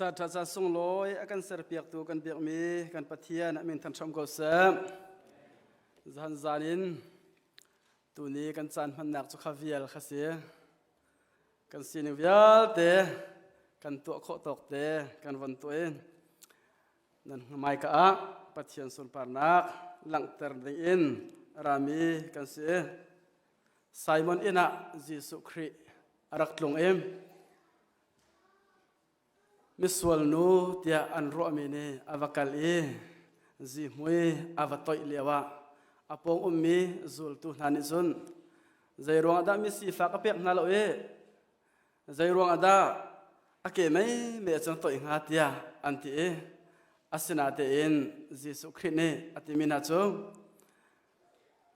จัดจะส่งลอยกันเสเปียกตัวกันเปียกมีกันปะเทียนมินทันชมก็เสมจันจานินตัวนี้กันจันมันหนักจุขวิลข้าเสียกันสินวิลเตกันตัวโคตกเตกันวันตัวเองนั่นไม่กะปะเทียนสุนปานักหลังเตอร์ดินรามีกันเสียไซมอนอินะยิสุครีรักลงเอ็มมิสวลนูเตียอันรัวมีเนอวกัลเอจีมวยอวตอยเลียวะอปงมีจุลตุนันิซุนใจรวงอดามิสีฟ้ากเปียกนาโลเอใจรวงอดาอเกไม่เมจังตอยงาเตียอันที่เออาศินาเตอินจิสุคริเนอติมินาจู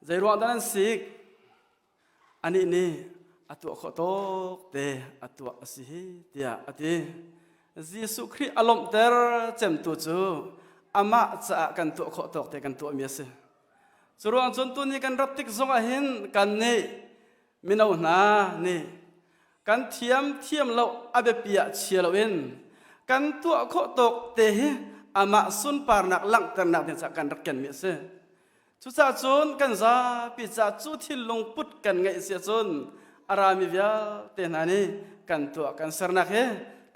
ใจรวงอดานันสิกอันนี้นี่อตัวขอโตเตอตัวสิเตียอติยิสุคริอารมณ์เตอร์เจมตุจูอามาจะกันตัวขอตกแต่กันตัวเมียสิสุรวงจนตัวนี้กันรับติกสงหินกันนี่มินาวนานี่กันเทียมเราอาเบปียเชียเราเองกันตัวขอตกเตะอามาสุนปาร์นักลังเตอร์นักเนี่ยจะกันรักกันเมียสิทุกจนกันซาปิจาจุที่ลงพุทกันไงเสียจนอารามิเวียเตนานี่กันตัวกันสรนักเฮ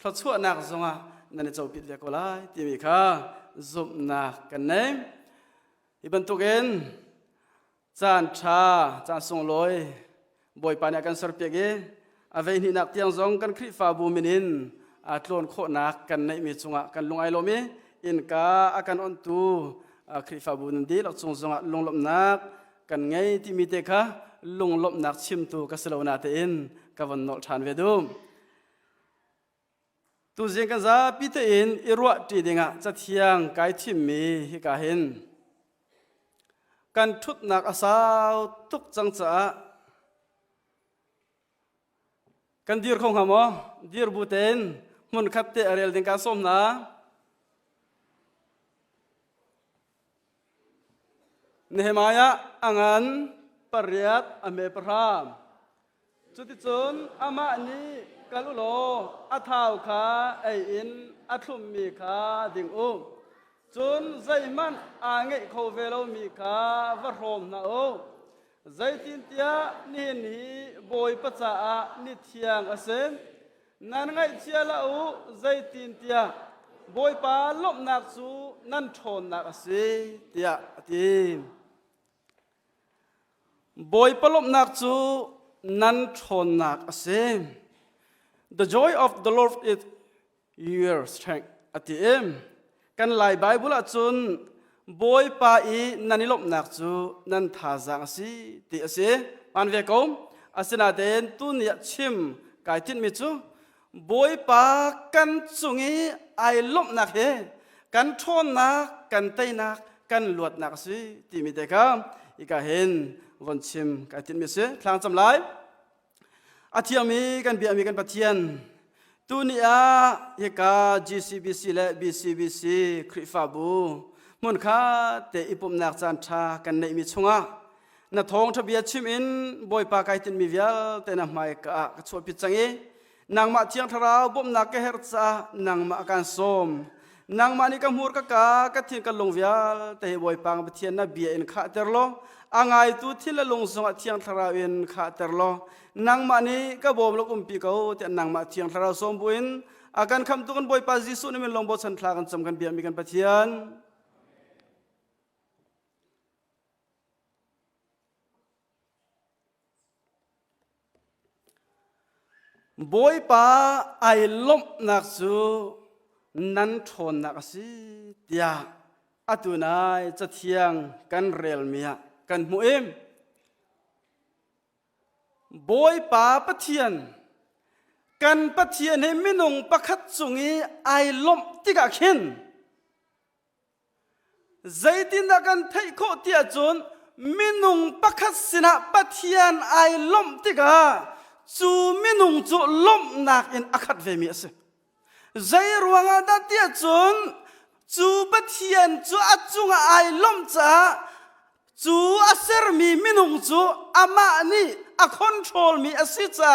พลชั่วนักจงอ่ะนั่นจะปิดเรียกว่าไรที่มีข้าจุบนักกันเนมอีบันตุกินจานชาจานส่งลอยบ่อยปานกันสรเปียกอาเวนินักเตียงจงกันคริฟาบูมินินอาตลนโคนักกันในมีจงอ่ะกันลงไอโลมีอินกาอากันอันตูคริฟาบูนันดีหลักจงจงอ่ะลงลบนักกันไงที่มีเตค่ะลงลบนักชิมตูกัสโลนาเตอินกับวันนอลชานเวดูตัวเจงกันซาพิเตอินอิรัวตีดิงะจะเทียงไกทิมมีฮิกาเห็นกันทุดนักอาสาวทุกจังจ้ากันดีร์คงหามอดีร์บูเตนมุนขับเตอเรลดิงกาส้มนะเนหมายะอังันปริยัตอเมปรามจุดที่จนอามานี้กัลุโลอัฐาวขาไออินอัทุมมีขาดิ่งอุจนใจมันอ่างเงยเขาเวลมีขาวรมนาโอใจตินเตียนี่นี่บอยปัจจานิเทียงอเซนนั่นไงเชียละอูใจตินเตียบอยปาลบนักสูนั่นชนนักเสเตียตีบอยปาลบนักสูนั่นชนนักเสThe joy of the Lord is your strength. At the end, kan lai Bible chun boy pa I nanilop nak chu nan tha jang si ti ase pan ve kom asina den tu ni chim kai tin mi chu boy pa kan chungi ai lop nak he kan thon nak kan tai nak kan luat nak si ti mi te ka I ka hen von chim kai tin mi se thlang cham laiอาเทียมีกันเบียมีกันปะเทียนตุนีอาเฮกา GCBC และ BCBC คริฟาบูมุนค่าแต่อิปุมนักจันทากันในมิชงะนาทองทะเบียชิมอินบอยปากไกตินมีเวียแต่นำไม่กะกระชวปิดจังเอนางมาเทียงทราวบุมนักเกเฮรซานางมาการสมนางมานิกมูรกะกากะทินกันลงเวียแต่บอยปางปะเทียนนาเบียอินข้าเตอร์โลอ่างไอตุทิลลงสงเทียงทราวอินข้าเตอร์โลนางมานีก็บ่มลูกปีเขาแต่นางมาเทียงทราวสมบูรณ์อาการคำตุกันบอยปาจิสุนี่มันลงบทสันทลากันจำกันเบียมีกันปะเทียนบอยปาไอลมนักสูนั้นทนนักสิเดียอตุนายจะเทียงกันเรลเมียกันมุเอมบอยปาปะเทียนกันปะเทียนให้มินงประคัดสุงีไอลมติกะเข็นใจดินกันไทยโคเตียจนมินงประคัดสินะปะเทียนไอลมติกะจูมินุงจูลมนักอินอคัดเวมีสใจรวงอาดัดเตียจนจูปะเทียนจูอัจงไอลมจ้าจูอาเซอร์มีมินุงจูอามานี่อาคอนโทรลมีอสิจ้า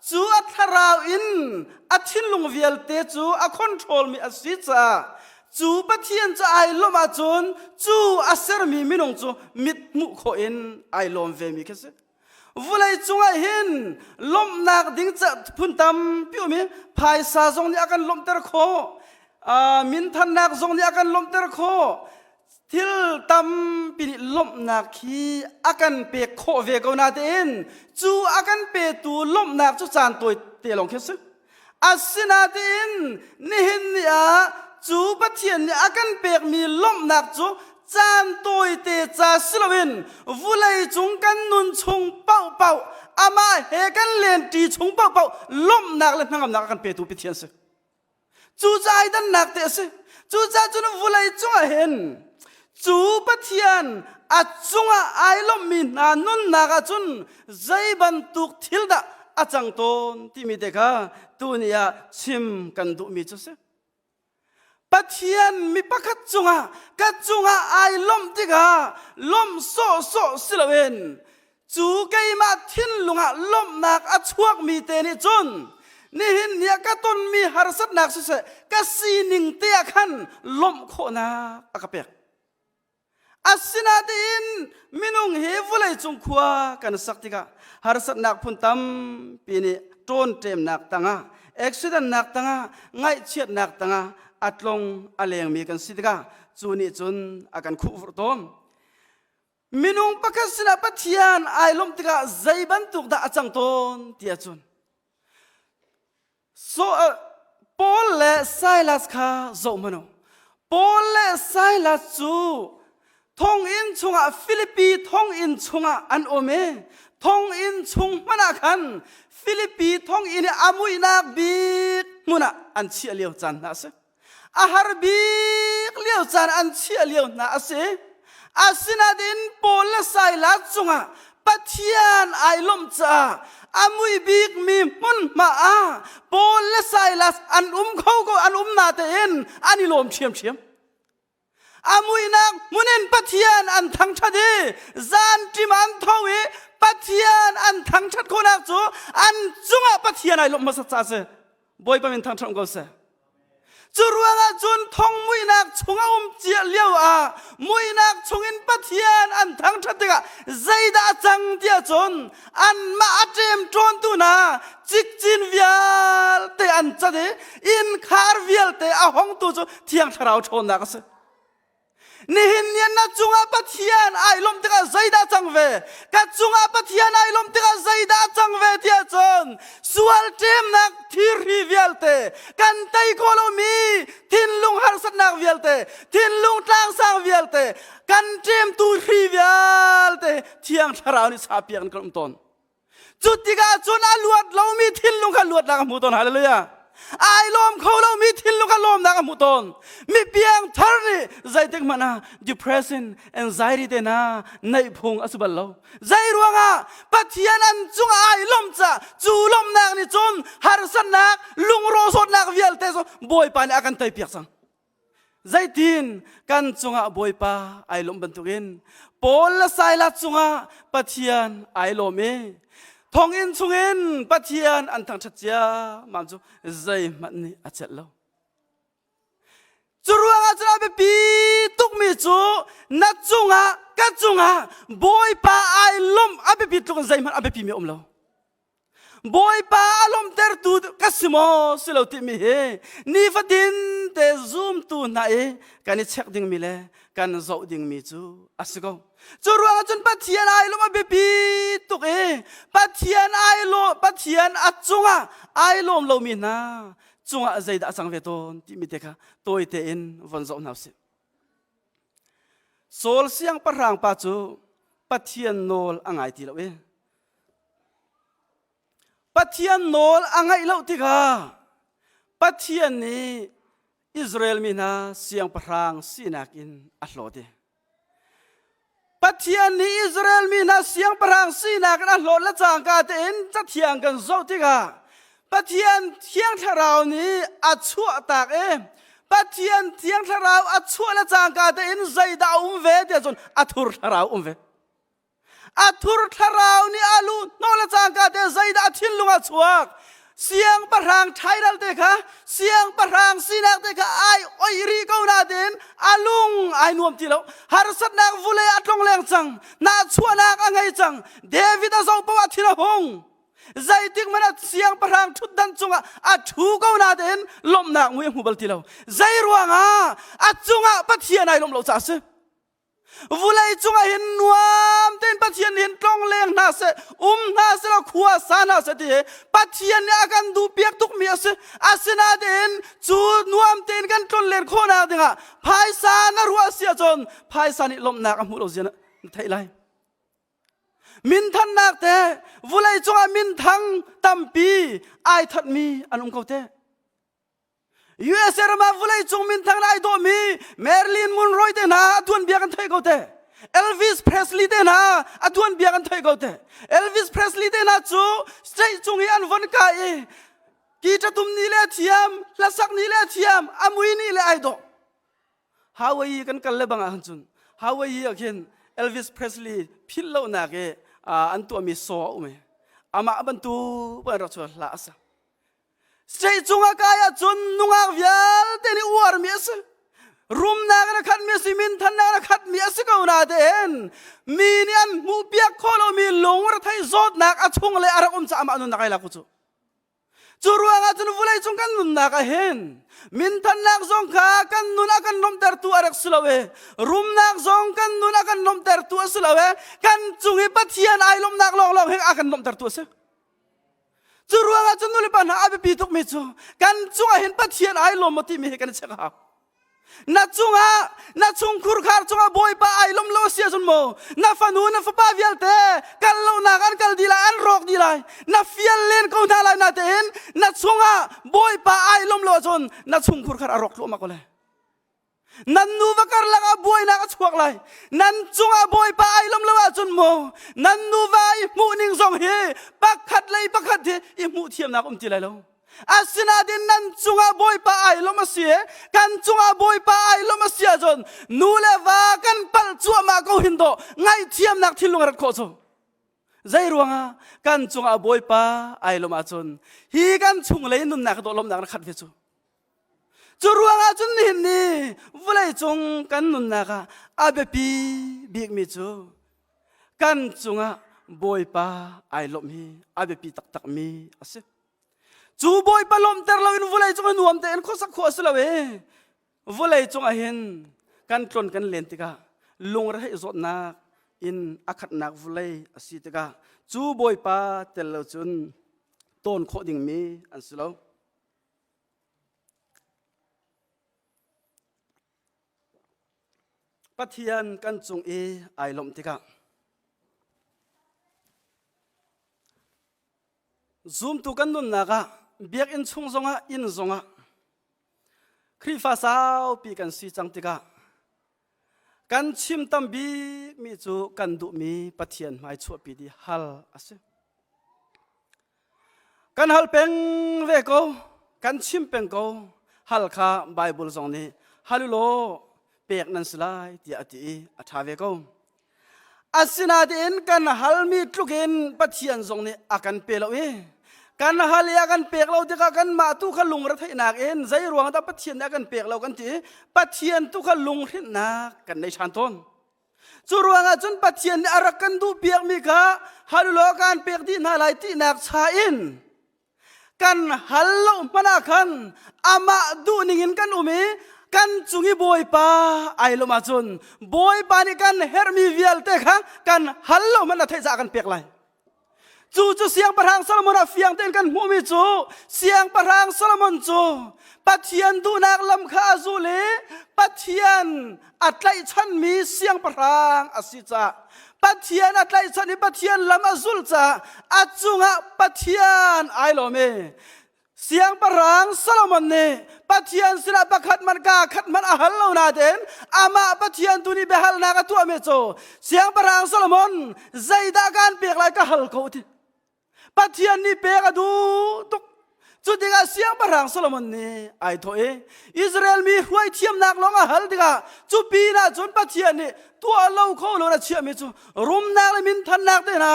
จูอัทราวอินอัทินลงเวียลเตจูอัคอนโทรลมีอัศวิจ้าจูปะเทียนจะไอลมอาจนจูอัศรมีมินงจูมิดมุขอินไอลมเวมีแค่สิวุไลจงไอหินลมนักดิ้งจะพุ่นตำพิวมีภายซาจงนี่อากันลมเตอร์โคมินทันนักจงนี่อากันลมเตอร์โคทิลตำปีนิลมนักฮีอากันเปกโคเวกนาเตนจูอากันเปตูลมนักจูจานตัวเตลงแค่สิอาศินาเตนนี่หินนี่จูปะเทียนนี่อากันเปกมีลมนักจูจานตัวเตจาสิลวินวุไลจงกันนุนชงเป่าเป่าอามาเฮกันเลียนตีชงเป่าเป่าลมนักเล่นนั่งกับนักกันเปตูปะเทียนสิจูใจดันนักเตะสิจูใจจนวุไลจงเห็นจูปะเทียนอาจงไอลมมีนานุนนักจุนใจบันตุกทิลดาอาจังตนที่มีเด็กตัวนี้ชิมกันดูมีจุดสิปะเทียนมีปะกัดจงกัดจงไอลมติกาลมโซสิลเวนจูไกมาทินลุงลมนักอาชวกมีเตนิจุนนี่หินเนี่ยกัต้นมีหารสัตนักสุดเสกัสีนิงเตียขันลมโคนาอากาเปกอาศินาดินมินุงเฮวุไลจงขวากันสักติกาหารสัตนักพุ่นตั้มปีนี้โจนเต็มนักตั้งเอ็กซิเดนนักตั้งไงเชียดนักตั้งอัดลงอเลงมีกันสิติกาจูนี่จุนอากันคู่ฟุตอมมินุงปะกัสนาปะเทียนไอลมติกาใจบันตุกดาอาจังตนเตียจุนปอลและไซลัสข้าโจมโนปอลและไซลัสจูทงอินชงฟิลิปปีทงอินชงอันโอเมทงอินชงมันอาคันฟิลิปปีทงอินอามุยนักบีกมุนะอันเชียเลียวจันนะสิอาหารบีกเลียวจันอันเชียเลียวนะสิอาศินาดินปอลและไซลัสจงปัทยานไอลมจ้าอามุยบีกมีมุนมาปอลและไซลัสอันเขาก็อันนาเตนอันนี้ลมเชียมอามุยนักมุนินปัทยานอันทั้งชัดดีจานจิมันทวีปัทยานอันทั้งชัดคนนักจูอันจุงปัทยานไอลมมาสัจเสบอยปะมินทั้งชัดก็เสจูรวงจุนทงมุยนักชงเจียเลี้ยวมุยนักชงอินปัทยานอันทั้งชัดดีกะใจดาจังเดียจนอันมาเจมจนตุนาจิกจินเวียลเตอันจัดอินคาร์เวียลเตอาหงตุจูเทียงชราวชนนักเสนี่หินยันนัจุงปัทยานไอลมติกาใจดาจังเวกัจุงปัทยานไอลมติกาใจดาจังเวเดียจนสวลเจมนักที่รีเวียลเตกันไตโคโลมีทินลุงหารสัตนักเวียลเตทินลุงตางสางเวียลเตกันเจมตูรีเวียลเตเทียงชราวนิสาเปียนกลุ่มตนจุดที่กาจนอลวดเรามีทินลุงขันลวดนักมุตนฮาเลลูยาไอลมเขาเรามีทินลุกลมนักมุตนมีเพียงทาร์นี่ใจเด็กมันdepression anxietyเดน่าในพงอสุบัลเราใจรวงปัทยานันจุงไอลมจ้าจูลมนักนี่จนหารสันนักลุงโรสดนักเวียลเตโซบอยปานอากันไตเปียกสังใจทินกันจุงบอยปาไอลมบรรทุกินปอลไซลัดจุงปัทยานไอลมทองอินชุงอินปัทยานอันทั้งชัดเจนมันจูใจมันนี่อาจจะเล่าจูรวงอาจจะไปปีตุกมีจูนัดจุงกัดจุงบอยปาไอลมอาไปปีตุกใจมันอาไปปีมีเล่าบอยปาอารมณ์เตอร์ตูกัสโมสิเราติมีเฮนี่ฟัดดินเตซูมตูน่ากันนี่เช็คดิ่งมีเลยกันโจดิ่งมีจูอาศัยจูรวงจนปัทยานไอลมอาไปปีตุกปัทยานไอลมปัทยานอัดจุงไอลมเรามีนะจุงใจดาสังเวทนที่มีเด็กตัวเตอินวันโจน่าสิโซลเสียงปะรางปัจจุปัทยานโนลอ่างไอทีละปัทยานโนลอ่างไอเล่าที่กาปัทยานนี้อิสราเอลมีนะเสียงปะรางสีนักอินอัลโลดีปัทยานนี้อิสราเอลมีนะเสียงปะรางสีนักอินอัลโลและจางกาเตอินจะเทียงกันโซที่กาปัทยานเทียงทาราวนี้อัดชั่วตากปัทยานเทียงทาราวอัดชั่วและจางกาเตอินใจดาเวเดียจนอัดทุรทาราวเว อาทุรทาราวนี่อาลูนอละจางกาเดใจดาทินลุงอาชวกเสียงประหางไทยนั่นเด็กค่ะเสียงประหางสินักเด็กค่ะไอโอยรีก็น่าเด่นอาลุงไอนวมทีแล้วฮาร์สัตนักฟุเลอัตลงแรงจังน่าชัวนักอะไรจังเดวิดอาส่งประวัติที่ละหงใจติกมันเสียงประหางทุดดันจงอาทูก็น่าเด่นลมนักมวยหูบัลทีแล้วใจรวงอาจงปัทเทียนไอลมเราจัสวุ้ยจงเห็นนวมเต้นปัทเทียนเห็นตรงเลี้ยงน่าเสน่าเสละขัวสาน่าเสดีปัทเทียนเนี่ยอาการดูเปียกทุกเมียเสอาศนาเด่นจูนวมเต้นกันตรงเลี้ยงโคนาเด้งพายสานารัวเสียจนพายสานี่ลมนักมุโรเจนะไทยไรมินทันนักเตวุ้ยจงมินทังตัมปีไอทัดมีอันองเขาเตUSA มาวุ้ยจงมินทางนายโดมีเมริลินมุนรอยเตนะอดวนเบียกันไทยเขาเตเอลวิสเพรสลีย์เตนะอดวนเบียกันไทยเขาเตเอลวิสเพรสลีย์เตนะจูใจจงยันวันกายกีจะตุมนี่เลทียมละสักนี่เลทียมอามุยนี่เลไอโดฮาวายกันกันเลบังอันจุนฮาวายอักเห็นเอลวิสเพรสลีย์พิลโลนักอันตัวมีโซ่อุเมอามาบันตูบันรัชวลาสใช่จงอากายจนนุ่งอาวิลเตนี่อวดเมียสรุมนักนักขัดเมียสิมินทันนักขัดเมียสก็น่าเด่นมีนี่อันมูเปียกโคลมีหลงรัฐไทยจดนักอาชงเลยอารักจะอามานุนักไอ้ลักจุจูรัวงาจนวุ่นจงกันนุนักเห็นมินทันนักจงข้ากันนุนักกันนมเตอร์ตัวอารักสลาเวรุมนักจงกันนุนักกันนมเตอร์ตัวสลาเวกันจงให้ปัทเทียนไอ้ลมนักลองให้อากันนมเตอร์ตัวเสจูรัวงาจนนุลิปันหาอาเบปีทุกเมจูกันจงเห็นปัทเทียนไอ้ลมมาที่มีกันเช็คหานัดจงคุรคาร์จงบอยป้าไอ้ลมโลเสียจนโมนัดฟันูนัดฟ้าวิลเตกันโลนักกันดีไลอันรอกดีไลนัดฟิลเลนเขาท่าไลนัดเห็นนัดจงบอยป้าไอ้ลมโลจนนัดจงคุรคาร์รอกโลมาก็เลยนันนูวักร์ลังบอยนักชวกไลนันจงบอยป้าไอ้ลมโลจนโมนันนูวายมูนิงจงเฮปักขัดเลยปักขัดเฮอิมูเทียมนักทีไลโลอาศินาดินนันจุงอาบอยป้าไอลมาเสียกันจุงอาบอยป้าไอลมาเสียจนนูเลวากันปัลจัวมาเขาหินโตไงเทียมนักที่ลุงรัดโคโซใจรวงกันจุงอาบอยป้าไอลมาจนฮีกันจุงเลยนุนนักโดลมนักขัดเวจูจูรวงจนหินนี่วุ้ยจงกันนุนนักอาเบปีบิกมิจูกันจุงอาบอยป้าไอลมีอาเบปีตักมีอาศัยจูบอยปลอมเตอร์เราอินวุ้ยจงนวมเตนข้อสักข้อสละเววุ้ยจงเห็นกันตรนกันเลนติกาลงระให้จดนักอินอักนักวุ้ยสิติกาจูบอยปาเตลจุนต้นโคดิ่งมีอันสละปัทยันกันจงไอลมติกาซูมตุกันนุนนักเบียกอินชงจงอินจงครีฟ้าสาวปีกันสีจังติกากันชิมตัมบีมีจูกันดุมีปัทยันไม่ชัวปีดีฮัลอาศัยกันฮัลเป็งเวโกกันชิมเป็งโกฮัลข้าไบเบิลจงนี้ฮัลโลเปียกนันสลายที่อดีอัฐาเวโกอาศินาดินกันฮัลมีทุกินปัทยันจงนี้อากันเปล่ากันฮัลยากันเปียกเราที่กันมาตุขลุงรัฐนักเอ็นใจรวงแต่ปัทยันกันเปียกเรากันที่ปัทยันตุขลุงรินนักกันในชันต้นจูรวงจนปัทยันอารักกันดูเปียกมีกะฮัลโลกันเปียกที่นาไลที่นักชาอินกันฮัลโลมานักกันอามาดูนิ่งกันอุมีกันจุงบอยป้าไอลมาจนบอยป้านี่กันเฮร์มีวิลเตค่ะกันฮัลโลมันน่ะเทจากกันเปียกไหลจูเสียงประหางโซโลมอนเฟียงเต้นกันมูมิจูเสียงประหางโซโลมอนจูปัทยันดูนักลำคาจูเลปัทยันอัตไลชันมีเสียงประหางอสิจ้าปัทยันอัตไลชันนี่ปัทยันลำอจุลจ้าอัจจุงะปัทยันไอโลเมเสียงประหางโซโลมอนเนปัทยันสินะปักขัดมันกาขัดมันอาฮัลโลนาเดนอามาปัทยันตุนีเบฮัลนากตัวเมโจเสียงประหางโซโลมอนใจดาการเปียกไหลก็ฮัลโคติปัทยันนี่เปียกดูตุก จุดที่กเสียงประหางโซโลมอนนี่ไอโถเออิสราเอลมีห้วยเทียมนักลงหัลดิกาจุปีน่ะจุนปัจเจียนนี่ตัวเราเขาเราเชื่อมิจูรุมนักเลยมินทันนักเดนะ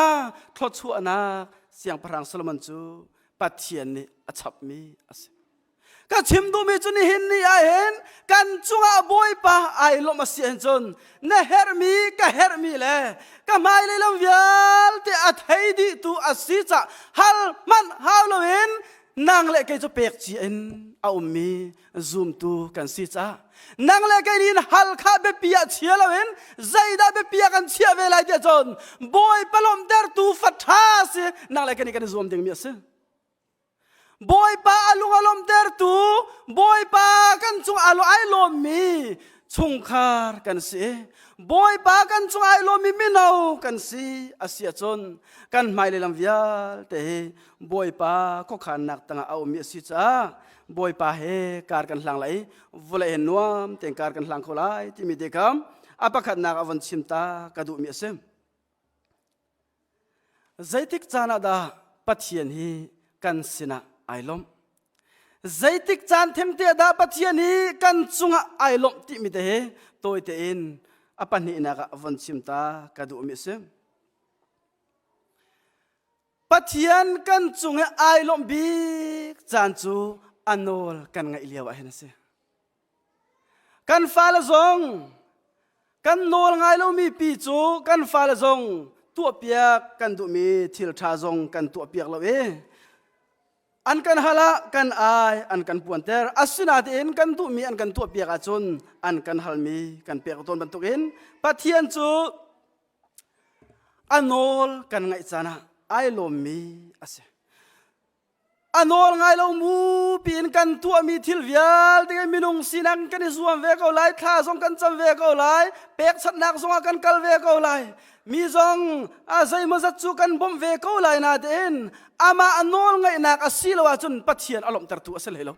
ทอดชัวนักเสียงประหางโซโลมอนจูปัจเจียนนี่อัศมีอาศัยก็ชิมดูมิจุนี่เห็นนี่ไอเห็นกันจุงอาบอยปะไอลมาเสียนจนเนเฮร์มีก็เฮร์มีเลยก็ไม่เลยลำวิลที่อัฐิดีตัวอาศิจะฮัลมันฮาโลวินนางเล็กจะเปียกจีนเอามีซูมตูกันสิจ้านางเล็กนี่ฮัลข้าเบียเปียเชียละเว้นใจได้เบียเปียกันเชียเวลาเดียจนบอยปลอมเดอร์ตูฟัดท้าสินางเล็กนี่กันซูมดึงมีสิบอยปาลุงอารมณ์เดอร์ตูบอยปากันจงอารมณ์ไอลมมีชงคาร์กันสิบอยปากันจงไอลมมีมินาวกันสิอาเซียจนกันไม่เลยลำวิลแต่บอยปาก็ขันนักตั้งเอามีสิจ้าบอยปาเฮการกันหลังไหลวลายนวมแต่งการกันหลังเขาไหลที่มีเด็กคำอาปะขันนักอวันชิมตากระดูมีเสมใจติกจานาดาปัจเจียนฮีกันสินะไอลมใจติกจานเทมเตดาปัจเจียนฮีกันจุงไอลมที่มีเตะตัวเตอินอาปันฮีนักอวันชิมตากระดูมีเสมปัจเจียนกันจุงไอลมบีจานจูอันโนลกันไงเลียวเห็นสิกันฟ้าละซงกันโนลไงเรามีปีจูกันฟ้าละซงตัวเปียกกันดูมีทิลทาซงกันตัวเปียกเราอันกันฮาละกันอายอันกันปวนเตอร์อัศนาเอ็นกันดูมีอันกันตัวเปียกอาจุนอันกันฮัลมีกันเปียกต้นบรรทุกเอ็นปัจเจียนจูอันโนลกันไงจานะไอโลมีอาศัยอันโนลไงเรามูปีนกันตัวมีทิลวิลที่มีนุ่งสินังกันในส่วนเวกเอาไลท่าส่งกันจำเวกเอาไลเปียกสัตนักส่งกันกัลเวกเอาไลมีส่งอาศัยมันจะจูกันบ่มเวกเอาไลนาเดนอามาอันโนลไงนักอาศิลวะจนปัจเจียนอารมณ์ตรตัวเสลยแล้ว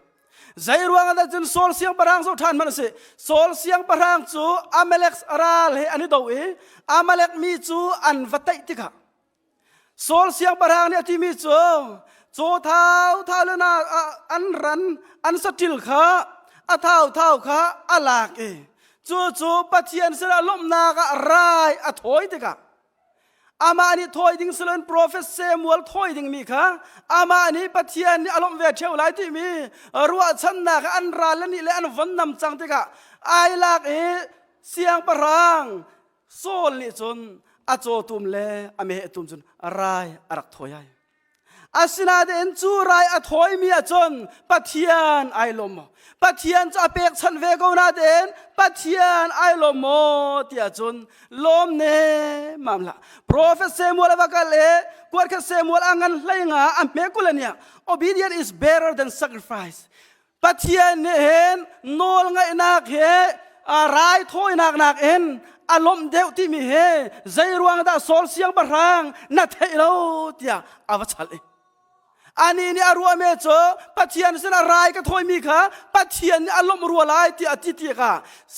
ใจรวงกันจนโซลเสียงปรางสุทานมันสิโซลเสียงปรางจูอาเมเล็กอาราลเฮอันนี้ดูเออาเมเล็กมีจูอันวัตติติกะโซลเสียงปรางเนี่ยที่มีจูโจเท้าเลนะอันรันอันสติลขาอาเท้าขาอาลากเอจูปัจเจียนสระลมนากะรายอาถอยติกะอามาอันนี้ถอยดิ้งสลันโปรเฟสเซมัวลถอยดิ้งมีค่ะอามาอันนี้ปัจเจียนนี่อารมณ์เวทเทวไลที่มีรัวชันนากะอันรันและนี่และอันวันนำจังติกะไอลากเอเสียงปรางโซลนี่จนอาโจตุมเลอเมตุมจนรายอารักถอยอาศินาเดนจูไรอัฐอยมีจนปัทยานไอลมปัทยานจะเปียกฉันเวกนาเดนปัทยานไอลมที่จนลมเนมัมละโปรเฟสเซมัวลวากาเลกวดแค่เซมัวลอังันไลงาอัมเมกุลเนีย obedience is better than sacrifice ปัทยานเห็นโนลไงนักเฮอะไรถอยนักเอ็นอารมณ์เดียวที่มีเฮใจรวงดาโซลเสียงบรังนัดเฮโลที่อาวชัลอันนี้นี่อารมณ์เมจปัจเจียนเสนาไรก็ถอยมีค่ะปัจเจียนอารมณ์รัวไล่ที่อธิติค่ะ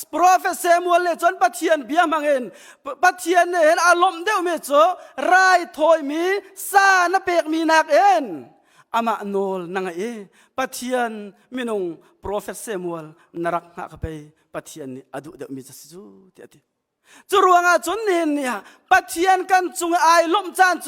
โปรเฟสเซมัวเลจนปัจเจียนเบียมังเงินปัจเจียนเห็นอารมณ์เดียวเมจไรถอยมีซาณเปกมีนักเอ็นอามาโนลนังเอปัจเจียนมินงโปรเฟสเซมัวลนรักหักไปปัจเจียนนี่อดุเดียวมีจะสู้ที่อธิจรวงอาจนเห็นเนี่ยปัจเจียนกันจงไอลมจานโจ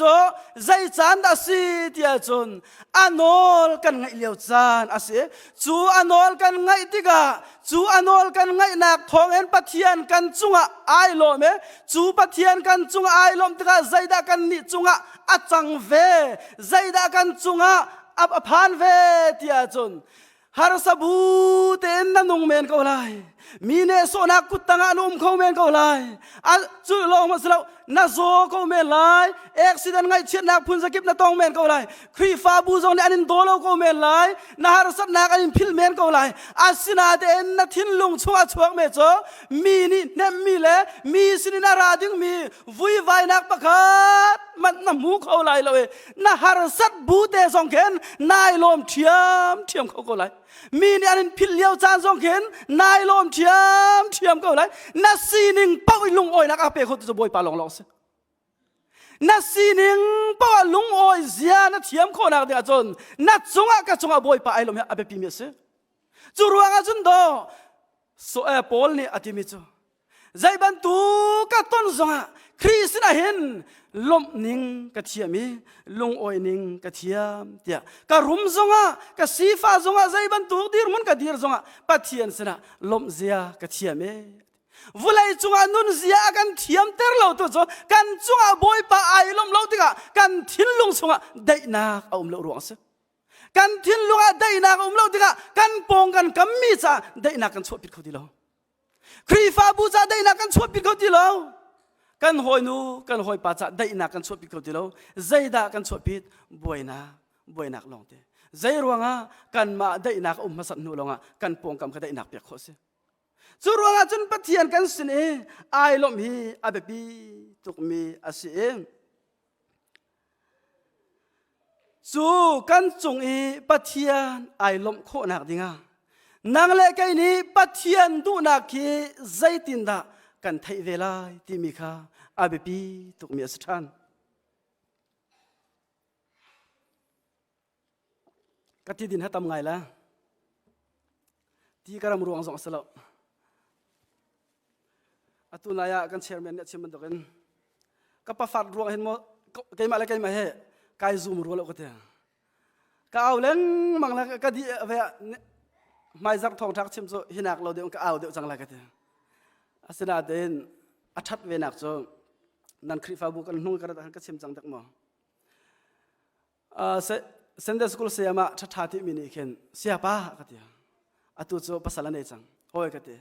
ใจจานดัสีที่จนอโนลกันไงเลี้ยวจานอาศัยจูอโนลกันไงติกาจูอโนลกันไงนักทองเอ็นปัจเจียนกันจงไอลมจูปัจเจียนกันจงไอลมติกาใจดากันนี่จงอาจังเวใจดากันจงอาพานเวที่จนฮาร์สบูเตนนันงเมนเขาเลยมีเนโซนักกุตังอานุมเขาเมนเขาเลยจุลงมาสลาวนาโซเขาเมนเลยเอ็กซิเดนไงเชียนักพุนสกิปนาตองเมนเขาเลยครีฟาบูซองเนี่ยอันนี้โดโลเขาเมนเลยนาฮาร์สัตนักอันนี้พิลเมนเขาเลยอาศินาเดนนาทินลุงชัวชัวเมจมีนี่เนมมีเลมีสินนาราดึงมีวุยไวนักประกาศมันน้ำมูเขาเลยเลยนาฮาร์สัตบูเตซองเข็นนายลมเทียมเขาเลยมีเนี่ยอันนี้พิลเลี้ยวจานซองเข็นนายลมเทียมก็เลยนาซีนิงเป้าลุงอ้อยนักอาเปะเขาจะบอยปาลองเส na sining pa lung oi zia na thiam kho nak de chon na chunga ka chunga boy pa ailom ha abe pi mi se chu ruanga chun do so a pol ni atimi chu zai ban tu ka ton zonga krisna hen lom ning ka thiami lung oi ning ka thiam tia ka rum zonga ka sifa zonga zai ban tu dir mun ka dir zonga pathian sina lom zia ka thiame vulai chunga nun zia kan thiam ter lo tu cho kan chunga boy pa ai lom lo tika kan thin lung chunga dai na aum lo ruang se kan thin lunga dai na aum lo tika kan pong kan kammi cha dai na kan chho pit khodi lo kri fa bu cha dai na kan chho pit khodi lo kan hoi nu kan hoi pa cha dai na kan chho pit khodi lo zaida kan chho pit boy na long te zai ruanga kan ma dai na um masat nu longa kan pong kam ka dai na pe kho se chu ruanga chun pathian kan sin e ai lom hi abepi tukmi asim chu kan chung e pathian ai lom kho nak dinga nang le kai ni pathian du na ki zaitin da kan thai velai ti mi kha abepi tukmi asathan kati din hatam ngai la ti karam ruang zong salo atunaya kan chairman ne chiman dokin kapafat ruang hen mo kaima la kaima he kai zoom ro lo kote ka awlen mangla ka di ve mai zak thong thak chim zo hinak lo de ka aw de changla kate asina den athat ve nak cho nan khri fa bu kan hnung kar ka chim chang dak mo Sunday school se ama thathati mini khen sia pa kate atu cho pasala nei chang oi kate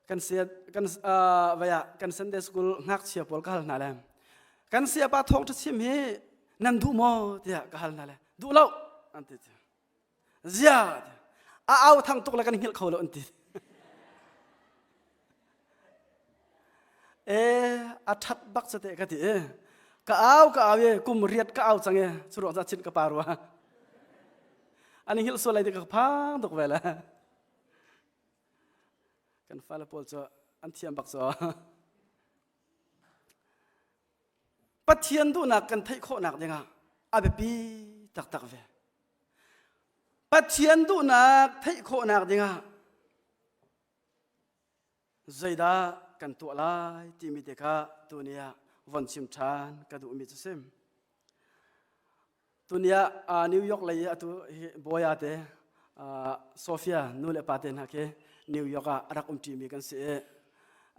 kan sia kan vaya kan Sunday school ngak chia pol kal na le kan sia pa thong tha chim hi nan du mo tia ka hal na le du lo anti zia a aw thang tuk la kan hil kholo anti athat bak sate ka ti ka aw ye kum riat ka aw change churo za chin ka parwa ani hil so lai de ka phang tok vela kan fala pol cho an thiam bak so pathian du na kan thai kho nak denga abe pi tak tak ve pathian du na thai kho nak denga zaida kan tu lai ti mi te kha tunia von chim than ka du mi sem tunia New York lai atu boya te Sofia nule paten ha ke New York arak ti mi kan se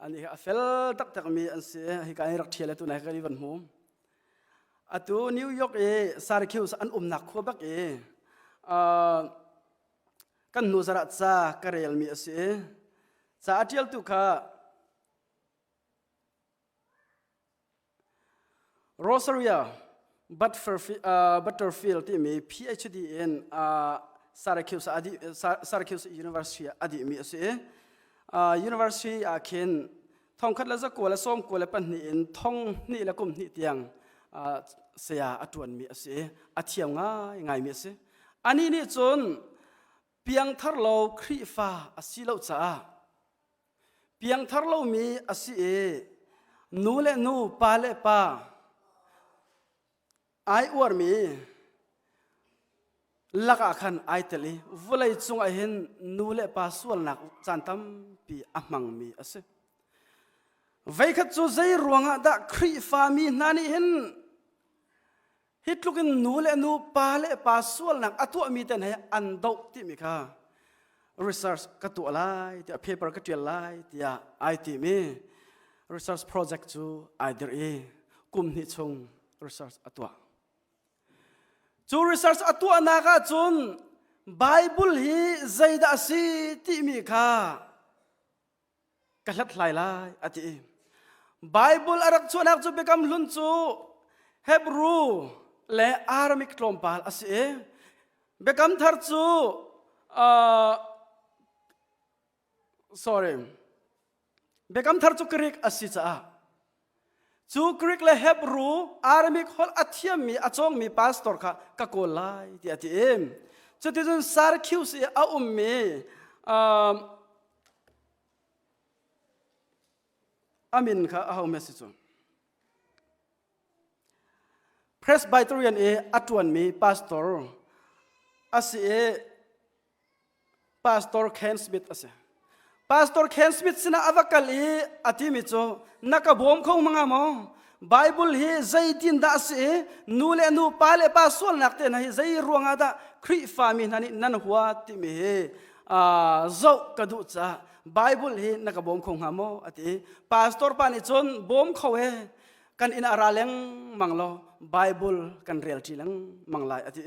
ani a fel tak tak mi an se hi ka rak thiale tu nai ka ri van hum atu New York Syracuse an nak kho bak kan nu zara cha karel mi ase cha atial tu kha Rosaria Butterfield ti mi PhD in Syracuse University adi mi ase University akin thong khat la za ko la som ko la pan ni in thong ni la kum ni tiang sia atuan mi ase athiam ngai mi ase ani ni chon piang thar lo khri fa asi lo cha piang thar lo mi asi nu le nu pa le pa ai war mi laka khan ai teli vulai chung a hin nu le pa sual nak chantam pi amang mi ase vai khat chu zai ruanga da khri fa mi nani hin hitlukin nu le nu pa le pa sual nak atu mi ten hai an do ti mi kha research ka tu lai ti paper ka tial lai ti ai ti mi research project chu either kum ni chung research atwa chu research atua naka chun Bible hi zaida si ti mi kha kalat lai lai ati Bible arak chu nak chu bekam lun chu Hebrew le Aramaic tlompal ase bekam thar chu bekam thar chu Greek asi cha chu Greek le Hebrew Aramaic hol athiam mi achong mi pastor kha ka ko lai ti ati chu ti jun Syracuse a mi amin kha a ho message Presbyterian atuan mi pastor asi pastor Ken Smith ase Pastor Ken Smith sina avakal atimi cho nakabom khong mga mo Bible hi zaitin da se nule nu pale pa sol nakte na hi zai ruanga da khri fami nani nan huwa ti mi zo kadu cha Bible hi nakabom khong ha mo ati pastor pani chon bom khowe kan in araleng manglo Bible kan real chi lang manglai ati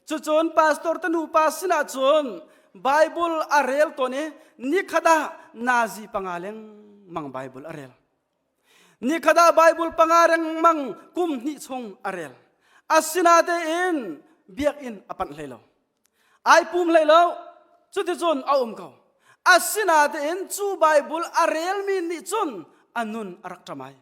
chu chon pastor tanu pasina chon Bible arel to ne nikhada nazi pangaleng mang Bible arel nikhada Bible pangareng mang kum ni chong arel asinate in biak in apan lelo ai pum lelo chu ti chon aum ko asinate in chu Bible arel mi ni chon anun arak tamai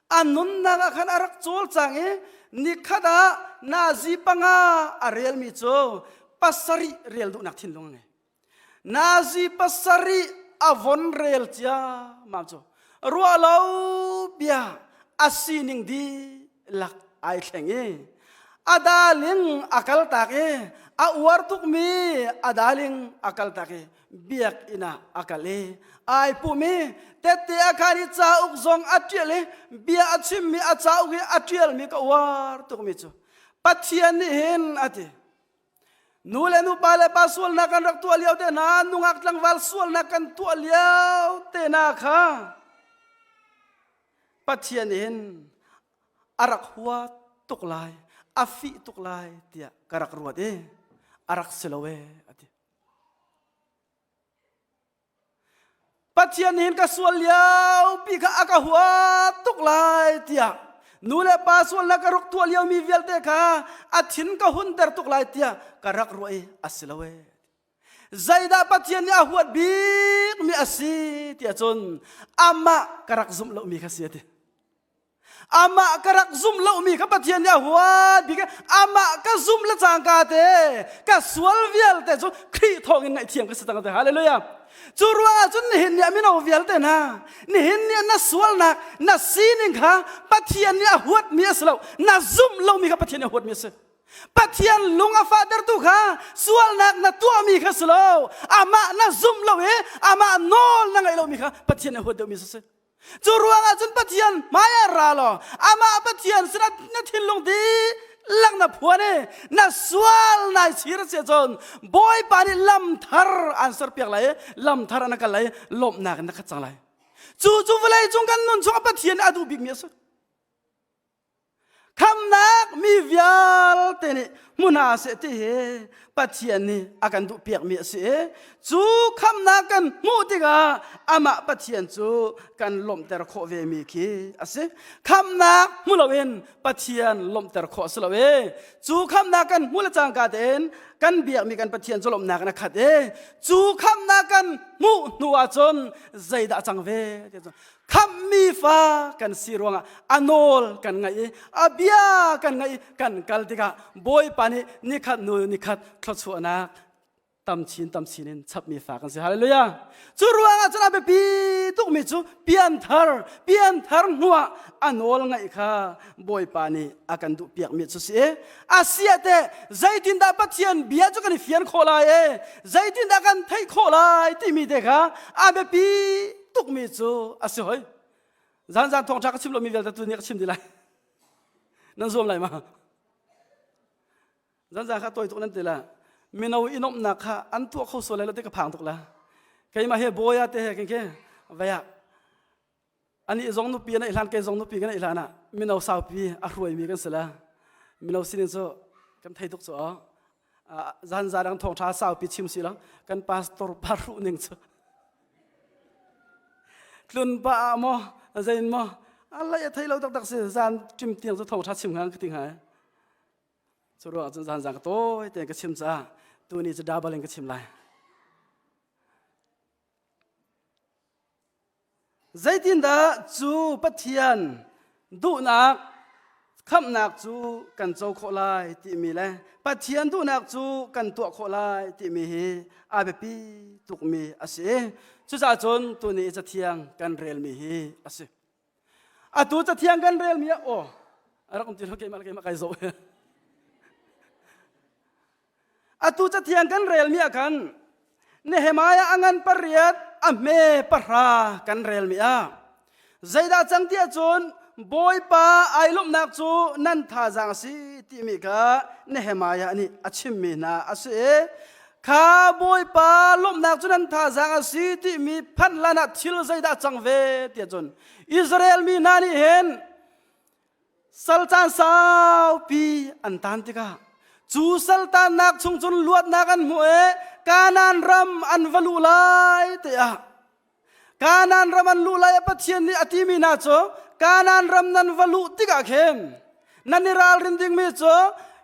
anun naga khan arak chol change nikhada nazi panga arel mi cho pasari real du nak thin long nge nazi pasari avon real cha ma cho ruwa lo bia asining di lak ai thlenge adaling akal take a war tuk mi adaling akal take biak ina akale ai pumi tete akari cha uk zong atiele bia achim mi achau ge atiel mi ka war tuk mi cho pathian hin ati nule nu pale paswal na kan rak tualiaw te na nungak lang wal swal na kan tualiaw te na kha pathian hin arak huwa tuklai afi tuklai tia karak ruat arak selawe ati pathian hin ka swaliaw pi ka aka huwa tuklai tia nule paswal na karuk tualiaw mi velte kha athin ka hunter tuklai tia karak ruai asilawe zaida pathian ya huat bik mi asi tia chon ama karak zum lo mi khasiate ama karak zum lo mi kha pathian ya huat bik ama ka zum la changka te ka swal vial te chu khri thong in ngai thiam ka satang te hallelujah churwa chun hin ya mi no vial te na ni hin ya na swal na sining kha pathian ya huat mi aslo na zum lo mi kha pathian ya huat mi se pathian lunga father tu kha swal na tu mi kha slo ama na zum lo ama nol na ngai lo mi kha pathian ya huat mi se churwa chun pathian maya ra lo ama pathian sra na thilung di lang na phuane na swal na chir se jon boy pani lam thar answer piak lai lam thar na ka lai lom na ka kha chang lai chu vulai chung kan nun chung pathian adu big mi se kham nak mi vial te ni muna se te he pathian ni akan du piak mi se chu kham nak kan mu ti ga ama pathian chu kan lom ter kho ve mi ki ase kham nak mu lowen pathian lom ter kho slawe chu kham nak kan mu la chang ka den kan biak mi kan pathian chu lom nak na khat chu kham nak kan mu nuwa chon zaida chang ve kham mi fa kan sirwanga anol kan ngai abia kan ngai kan kaltika boy pani nikhat nu nikhat thlochuana tam chin in chap mi fa kan se hallelujah churuanga chana be pi tuk mi chu pian thar nuwa anol ngai kha boy pani akan du piak mi chu se asia te zaitin da pathian bia chu kan fian khola zaitin da kan thai khola ti mi de kha abe pi tuk mi chu ase hoi zan thong cha ka chim lo mi vel ta tu ni ka chim di lai nan zom lai ma zan kha toi tuk nan te la minau inom na kha an tu kho so lai lo te ka phang tuk la kai ma he boya te he ke vaya ani zong nu pi na ilan ke zong nu pi na ilana minau sau pi a ruai mi kan sala minau sin so kan thai tuk so zan dang thong cha sau pi chim si la kan pastor paru ning so tlun pa mo zain mo Allah ya thai lo tak se zan chim tiang so thong cha chim ngang ting ha so ro zan ka to te ka chim cha tu ni cha double ka chim lai zaitin da chu pathian du nak kham nak chu kan chau kho lai ti mi le pathian du nak chu kan tu kho lai ti mi hi a be pi tuk mi ase chu cha chon tu ni cha thiang kan rel mi hi ase a tu cha thiang kan rel mi ara kum tin ke mal kai zo atu cha thiang kan rel mi akan Nehemiah angan pariat ame parha kan rel mi a zaida changtia chon boy pa ailom nak chu nan tha jang si ti mi ka Nehemiah ni achim mi na ase kha boy pa lom nak chu nan tha jang si ti mi phan lana thil zaida changve ti chon Israel mi na ni hen saltan sau pi antan tika chu saltan nak chung chun luat nak an mue kanan ram an valulai te a kanan ram an lulai pathian ni atimi na cho kanan ram nan valu tika khem naniral rinding mi cho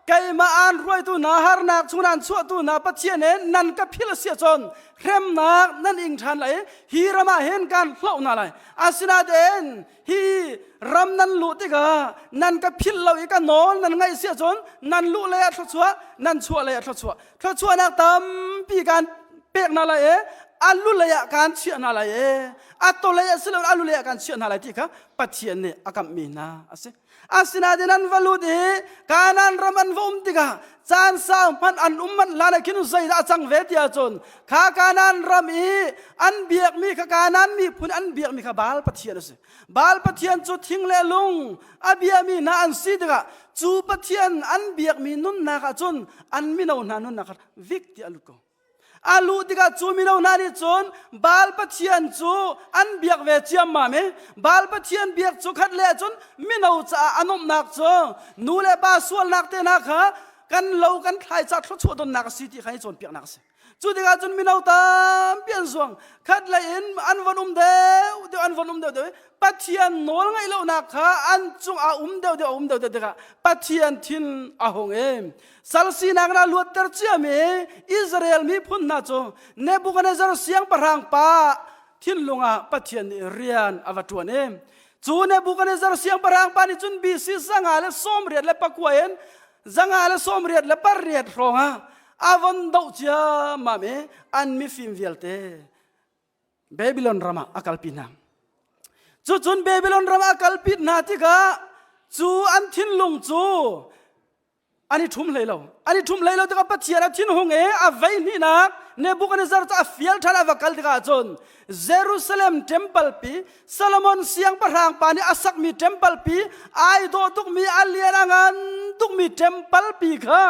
kai ma an roi tu na har nak chunan chu tu na pathian ne nan ka phil sia chon rem nak nan ing than lai hi rama hen kan hlau na lai asina den hi ram nan lu tika nan ka phil lo i ka nol nan ngai sia chon nan lu le a thchua nan chua le a thchua nak tam pi kan pek na lai alu le ya kan chia na lai atto le ya silo alu le ya kan chia na lai tika pathian ne akam mi na ase asina denan valudi kanan raman vom tika chan sang pan an umman lana kinu zai da chang ve tia chon kha kanan ram i an biak mi kha kanan mi phun an biak mi kha bal pathian ase bal pathian chu thing le lung abia mi na an si tika chu pathian an biak mi nun na kha chon an mi no na nun na kha vik ti aluko alu tika chu mi no na ni chon bal pathian chu an biak ve chiam ma me bal pathian biak chu khat le chon mi no cha anom nak cho nu le ba sual nak te na kha kan lo kan thai cha thlo chu don nak si ti khai chon piak nak se chu tika chon mi no tam pian suang khat le in an von de an von de pathian nol ngai lo nak kha an chung a de tika pathian thin a hong em salsi nak na luat ter chia me Israel mi phun na cho Nebuchadnezzar siang parang pa thin lunga pathian rian awatuan em chu Nebuchadnezzar siang parang pa ni chun BC sanga le som riat le pakwaen zanga le som riat le par riat ronga avon dau chia ma me an mi fim velte Babylon rama akalpina chu chun Babylon rama akalpit na tika chu an thin lung chu ani thum leilo tika pathian thin hong a vai ni na Nebuchadnezzar cha fial thana vakal tika chon Jerusalem temple pi Solomon siang parang pani asak mi temple pi ai do tuk mi alianangan tuk mi temple pi kha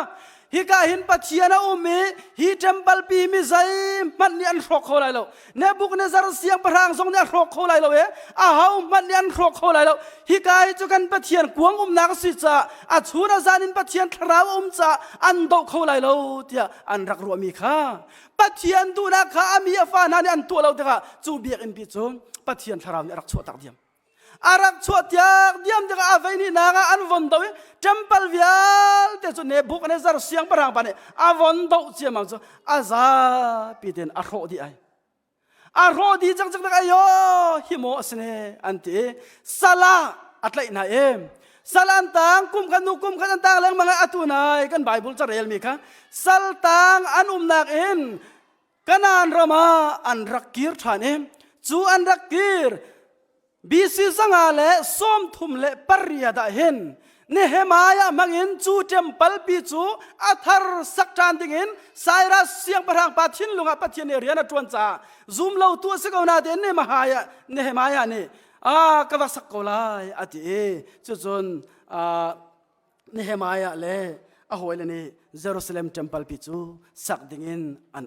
hi ka hin pathian a umi hi temple pi mi zai man ni an rok kholai lo Nebuchadnezzar siang parang song ne rok kholai lo a hau man ni an rok kholai lo hi kai chu kan pathian kuang nak si cha a chuna zanin pathian thrau cha an do kholai lo tia an rak ro mi kha pathian tu na kha ami fa na ni an tu lo ta chu biak in pi chon pathian thrau ni rak chu tak diam arak chotiak diam jaga aveni naga anvon dawe temple vial te chu Nebuchadnezzar siang parang pane avon dau chiamang chu aza piten arho di ai arho di jang jang ayo himo asne anti sala atlai na em salantang kum kan tang lang mga atunay kan Bible cha real mi kha saltang nak in kanan rama an rakir thanem chu an rakir BC sanga le som thum le parya da hen Nehemiah mangin chu temple pi chu athar saktan dingin Cyrus siang parang pathin lunga pathin area na tuan cha zoom lo tu se ko na den Nehemiah ne kawa sakolai ati chu chon Nehemiah le a hoile ni Jerusalem temple pi chu sak dingin an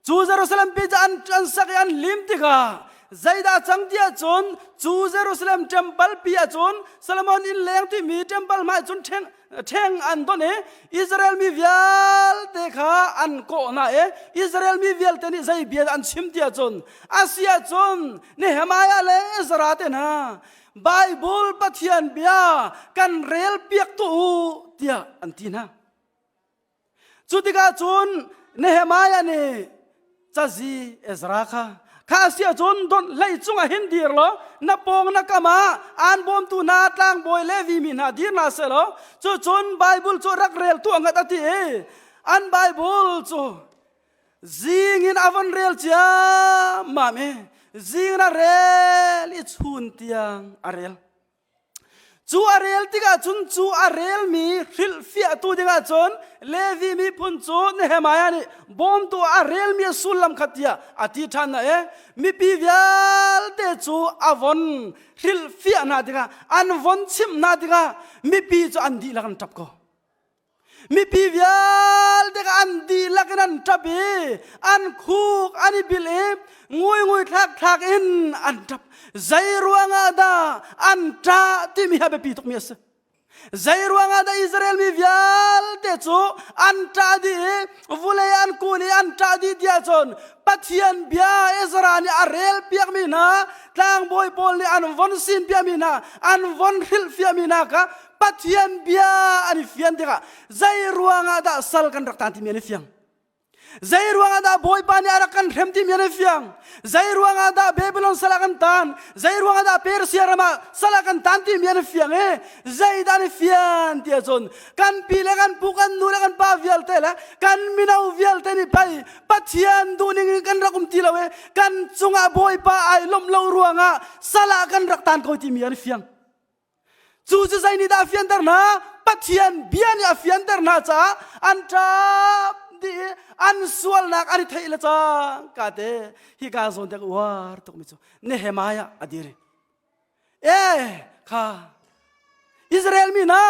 chu Jerusalem pi an sak an lim tiga zaida changtia chon chu Jerusalem temple pia chon Solomon in leng ti mi temple mai chon theng an don Israel mi vial te kha an ko na Israel mi vial te ni zai bia an chim tia chon Asia chon Nehemiah le Ezra te na Bible pathian bia kan rel piak tu tia antina chutika chon Nehemiah ne chazi Ezra kha Kasia John don lay chunga hindir lo na pong na kama an bom tu na tlang boy levi min ha dir na selo chu John Bible chu rak rel tu angat ati an Bible chu zing in avon rel cha mame zing na rel I chun tiang arel จูอาเรลติกาจุนจูอาเรลมีริลฟิอาตูดิกาจนเลวีมีพุนจูเนเฮมายานี่บอมตัวอาเรลมีสุลัมขัดยาอธิษฐานนะมีปีวิลเตจูอาวอนริลฟิอานาดิกาอันวอนชิมนาดิกามีปีจูอันดีลักันทับก็มีปีวิลเด็กอันดีลักนันทับบีอันคุกอันบิลงวยทักอินอันทับใจรัวงาดาอันตาที่มีฮาเบปีตุกมีสใจรัวงาดาอิสราเอลมีวิลเตจูอันตาดีวุเลยอันคูนีอันตาดีเดียจนปัทยันเบียอิสราเอลอาเรลเปียกมีนาทางบอยบอลนี่อันวันซินเปียมีนาอันวันฮิลเฟียมีนากะปัทยันเบียอันฟิยันเดกะใจรัวงาดาสัลกันรักตันที่มีนฟิยังใจรัวงาดาบอยปานี่อารักกันเรมที่มีนฟิยังใจรัวงาดาเบบิลอนสลักันตันใจรัวงาดาเปอร์เซียรามาสลักันตันที่มีนฟิยังใจดานฟิยันที่จนกันปีเลกันปุกันนูเลกันปาวิลเตละกันมินาวิลเตนี่ไปปัทยันดูนี่กันรักที่เรากันจุงอาบอยปาไอลมเลารัวงาสลักันรักตันเขาที่มีนฟิยังจูจะใจนี่ดาฟิยันเตอร์นะปัทยันเบียนี่ฟิยันเตอร์นะจ้าอันทับดีอันสวลนักอันที่ละจ้ากาเตฮิกาซอนเด็กวาร์ตุกมิจูเนเฮมายาอดีรค่ะอิสราเอลมีนะ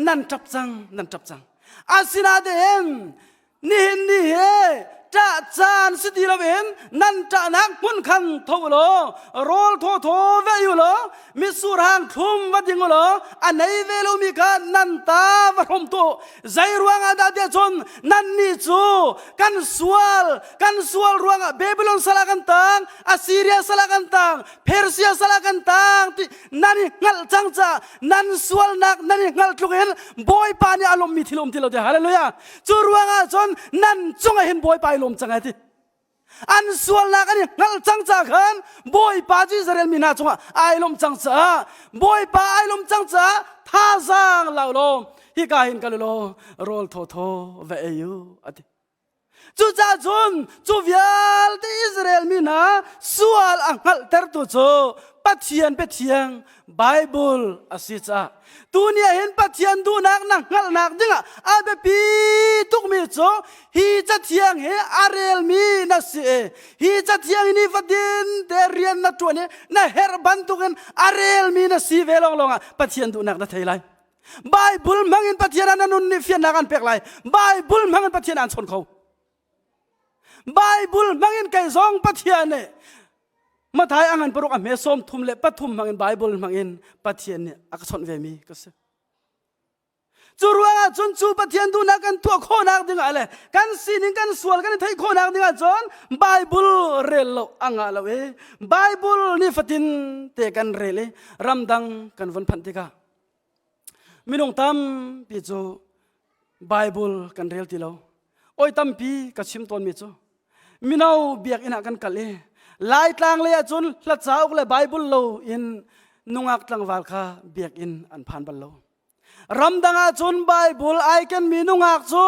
นันทับจังอาสินาเดนนี่จ้าจานสิดีละเวนนันจ้านักมุนขันทวโลโรลโทเวยุโลมิสุรังทุมวัดยิงโลอันไหนเวลมีกันนันตาวรมโตใจรวงอาดาเดจนนันนิจูกันสวลรวงเบบิลอนสลักันตังอัสซีเรียสลักันตังเพอร์เซียสลักันตังที่นันงัลจังจ้านันสวลนักนันงัลทุกเห็นบอยปานี่อารมณ์มีทิลมเดฮาเลลูยาจูรวงอาจนนันจงเห็นบอยปาลมจังไงที่อันส่วนนักอันนี้งัลจังจ้าขันบอยป้าจิอิสราเอลมีนาจงไอลมจังจ้าบอยป้าไอลมจังจ้าท่าจังเหล่าลมฮิกาหินกันโลโรลโทเวยูอดีจูจ้าจุนจูวิลที่อิสราเอลมีนาส่วนอังกัลเตอร์ตุโจปัทยันเปทียงไบเบิลอาศิจ้าตัวนี้เห็นปัทยันดูนักงัลดิ้งอาเบปีทุกมิโจฮีจัดยังเฮอาเรลมีนัสเอฮีจัดยังนี่ฟัดดินเดเรียนนัดตัวนี้น่าเฮร์บันตุกันอาเรลมีนัสซีเวลองอ่ะปัทยันดูนักนัดไทยไลไบเบิลมังอินปัทยันนันนุนนี่ฟิยนนักอันเป็กไลไบเบิลมังอินปัทยันอันชนเขาไบเบิลมังอินไก่ซองปัทยันเนี่ยมาถ่ายอังอันปรุกอเมซอมทุ่มเล็บปฐุมมังอินไบเบิลมังอินปัทยันเนี่ยอักษรเวมีก็เสจูรัวงาจนจูปัทยันดูนักกันตัวโคนักดึงอะไรกันสีนิกันสวลกันไทยโคนักดึงจนไบเบิลเรลโลอังอะไรไบเบิลนี่ฟัดินเตกันเรลรำดังกันวันพันธิกามินงตั้มปีจูไบเบิลกันเรลติโลโอ้ยตั้มปีกับชิมตอนมิจูมินเอาเบียกอินักกันกัลเลลายต่างเลยจนละจ้าอุกเลยไบเบิลโลอินนุงักต่างวาลคาเบียกอินอันพันบัลโลรำดังจนไบเบิลไอกันมีนุงักจู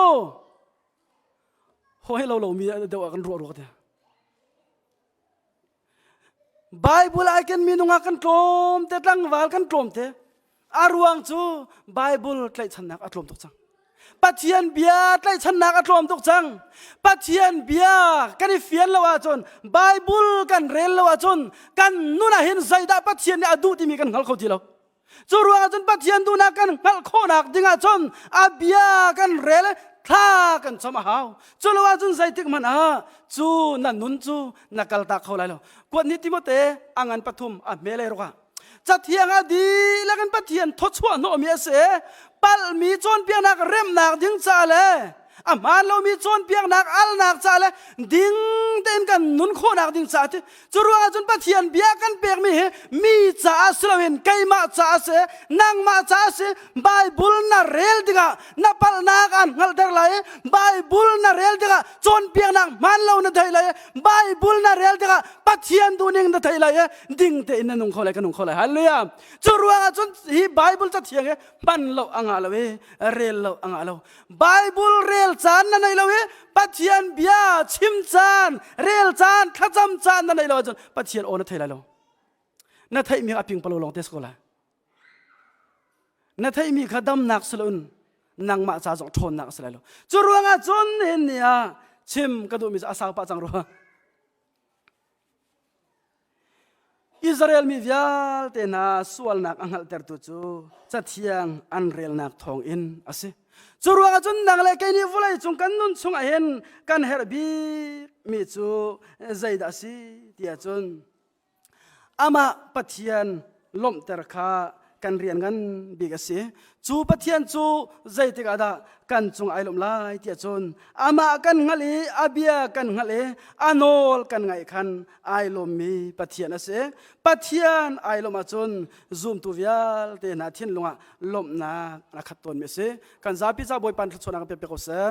โอ้ยเรามีเดี๋ยวกันรัวๆเถอะไบเบิลไอกันมีนุงักกันกลมแต่ต่างวาลกันกลมเถอะอารวงจูไบเบิลใกล้ชนักอัตลมตุกจังปัทยันเบียใกล้ชนักอัตลมตุกจังปัทยันเบียกันเฟียนละว่าจนไบเบิลกันเรลละว่าจนกันนู่นเห็นใจดาปัทยันเนี่ยอดูที่มีกันหัลเขาทีเราจูรัวจนปัทยันดูนักกันหัลโคนักดิ้งจนอาเบียกันเรลท่ากันสมหาวจูรัวจนใจติกมันจูนั่นนุนจูนักกัลตาเขาเลยเรากวนนิติโมเตอังอันปฐุมเมเลรุกะจัดเทียงดีแล้วกันปัทยันทศวรรษโนมีเสปัลมีจนเปียนักเริ่มนักดิ้งจ่าเลยมาเรามีจนเปียนักอัลนักจ่าเลยดิ้งเต้นกันนุนโคนักดิ้งจ่าที่จรัวจนปัทยันเบียกันเปียกมีจ่าสลาวินไกมาจ่าเสนางมาจ่าเสไบเบิลน่าเรลดิกะนับปัลนักอันงัลเดอร์ไลไบเบิลน่าเรลดิกะจนเปียนักมันเราน่าไทยเลยไบเบิลน่าเรลดิกะปัทยันดูนิ่งน่าไทยเลยดิ้งเต้นนุ่งเขาเลยกันนุ่งเขาเลยฮัลโหลจรัวจนฮีไบเบิลจัดเทียงมันเราอังอะไรเรลเราอังอะไรไบเบิลเรลจานนั่นไงเราปัทยันเบียชิมจานเรลจานขจำจานนั่นไงเราจนปัทยันโอนั่นไทยเรานั่นไทยมีอภิงปลุลงเทสโกลา na thai mi khadam nak salun nang ma cha jong thon nak salalo churuanga chon nen nia chim kadu mi asa pa chang ro Israel mi vial te na sual nak angal ter tu chu chathiang anrel nak thong in ase churuanga chon nang le ke ni vulai chung kan nun chung a hen kan herbi mi chu zaida si tia chon ama pathian lom ter kha kan rian gan bigase chu pathian chu zaite ga da kan chung ailom lai tia chon ama kan ngali abia kan ngale anol kan ngai khan ailom mi pathian ase pathian ailom achon zoom tu vial te na thin lunga lom na khaton me se kan zapi cha boy pan chona pe pe ko se